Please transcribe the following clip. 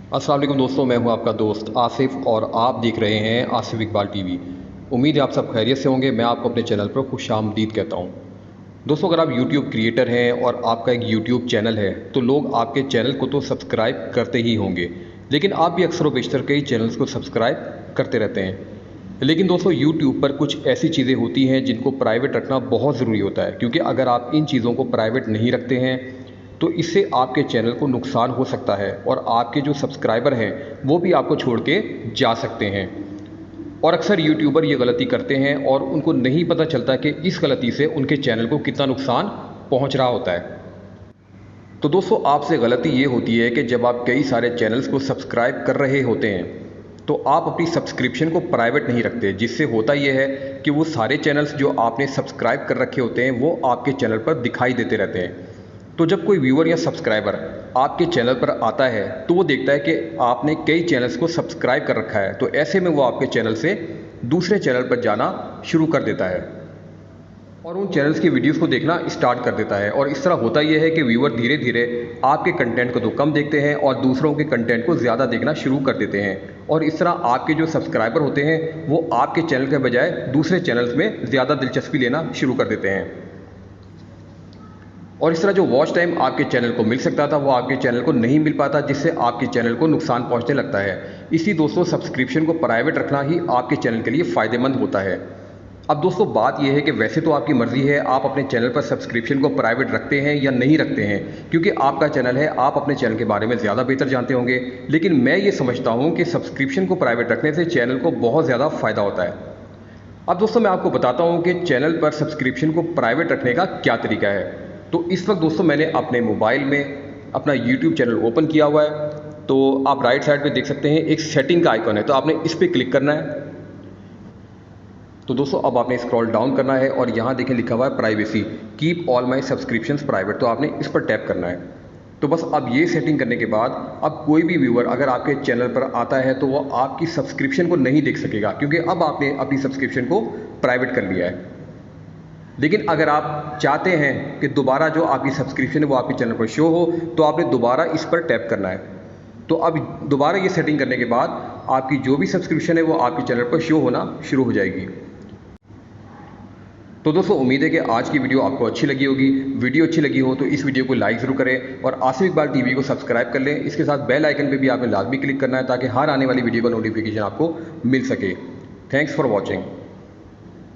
अस्सलाम वालेकुम दोस्तों, मैं हूं आपका दोस्त आसिफ और आप देख रहे हैं आसिफ इकबाल टीवी। उम्मीद है आप सब खैरियत से होंगे। मैं आपको अपने चैनल पर खुशामदीद कहता हूं। दोस्तों, अगर आप यूट्यूब क्रिएटर हैं और आपका एक यूट्यूब चैनल है तो लोग आपके चैनल को तो सब्सक्राइब करते ही होंगे, लेकिन आप भी अक्सर व बेशतर कई चैनल्स को सब्सक्राइब करते रहते हैं। लेकिन दोस्तों, यूट्यूब पर कुछ ऐसी चीज़ें होती हैं जिनको प्राइवेट रखना बहुत ज़रूरी होता है, क्योंकि अगर आप इन चीज़ों को प्राइवेट नहीं रखते हैं तो इससे आपके चैनल को नुकसान हो सकता है और आपके जो सब्सक्राइबर हैं वो भी आपको छोड़ के जा सकते हैं। और अक्सर यूट्यूबर ये गलती करते हैं और उनको नहीं पता चलता कि इस गलती से उनके चैनल को कितना नुकसान पहुंच रहा होता है। तो दोस्तों, आपसे गलती ये होती है कि जब आप कई सारे चैनल्स को सब्सक्राइब कर रहे होते हैं तो आप अपनी सब्सक्रिप्शन को प्राइवेट नहीं रखते, जिससे होता यह है कि वो सारे चैनल्स जो आपने सब्सक्राइब कर रखे होते हैं वो आपके चैनल पर दिखाई देते रहते हैं। तो जब कोई व्यूअर या सब्सक्राइबर आपके चैनल पर आता है तो वो देखता है कि आपने कई चैनल्स को सब्सक्राइब कर रखा है, तो ऐसे में वो आपके चैनल से दूसरे चैनल पर जाना शुरू कर देता है और उन चैनल्स की वीडियोस को देखना स्टार्ट कर देता है। और इस तरह होता यह है कि व्यूअर धीरे धीरे आपके कंटेंट को तो कम देखते हैं और दूसरों के कंटेंट को ज़्यादा देखना शुरू कर देते हैं। और इस तरह आपके जो सब्सक्राइबर होते हैं वो आपके चैनल के बजाय दूसरे चैनल्स में ज़्यादा दिलचस्पी लेना शुरू कर देते हैं। और इस तरह जो वॉच टाइम आपके चैनल को मिल सकता था वो आपके चैनल को नहीं मिल पाता, जिससे आपके चैनल को नुकसान पहुंचने लगता है। इसी दोस्तों, सब्सक्रिप्शन को प्राइवेट रखना ही आपके चैनल के लिए फ़ायदेमंद होता है। अब दोस्तों, बात यह है कि वैसे तो आपकी मर्ज़ी है, आप अपने चैनल पर सब्सक्रिप्शन को प्राइवेट रखते हैं या नहीं रखते हैं, क्योंकि आपका चैनल है, आप अपने चैनल के बारे में ज़्यादा बेहतर जानते होंगे। लेकिन मैं ये समझता हूँ कि सब्सक्रिप्शन को प्राइवेट रखने से चैनल को बहुत ज़्यादा फ़ायदा होता है। अब दोस्तों, मैं आपको बताता हूँ कि चैनल पर सब्सक्रिप्शन को प्राइवेट रखने का क्या तरीका है। तो इस वक्त दोस्तों, मैंने अपने मोबाइल में अपना यूट्यूब चैनल ओपन किया हुआ है। तो आप राइट साइड पे देख सकते हैं एक सेटिंग का आइकॉन है, तो आपने इस पर क्लिक करना है। तो दोस्तों, अब आपने स्क्रॉल डाउन करना है और यहाँ देखें लिखा हुआ है privacy, keep all my subscriptions private, तो आपने इस पर टैप करना है। तो बस अब ये सेटिंग करने के बाद अब कोई भी व्यूअर अगर आपके चैनल पर आता है तो वो आपकी सब्सक्रिप्शन को नहीं देख सकेगा, क्योंकि अब आपने अपनी सब्सक्रिप्शन को प्राइवेट कर लिया है। लेकिन अगर आप चाहते हैं कि दोबारा जो आपकी सब्सक्रिप्शन है वो आपके चैनल पर शो हो, तो आपने दोबारा इस पर टैप करना है। तो अब दोबारा ये सेटिंग करने के बाद आपकी जो भी सब्सक्रिप्शन है वो आपके चैनल पर शो होना शुरू हो जाएगी। तो दोस्तों, उम्मीद है कि आज की वीडियो आपको अच्छी लगी होगी। वीडियो अच्छी लगी हो तो इस वीडियो को लाइक ज़रूर करें और आसिफ इकबाल टीवी को सब्सक्राइब कर लें। इसके साथ बेल आइकन पे भी आपने लाजमी क्लिक करना है ताकि हर आने वाली वीडियो का नोटिफिकेशन आपको मिल सके। Thanks for watching.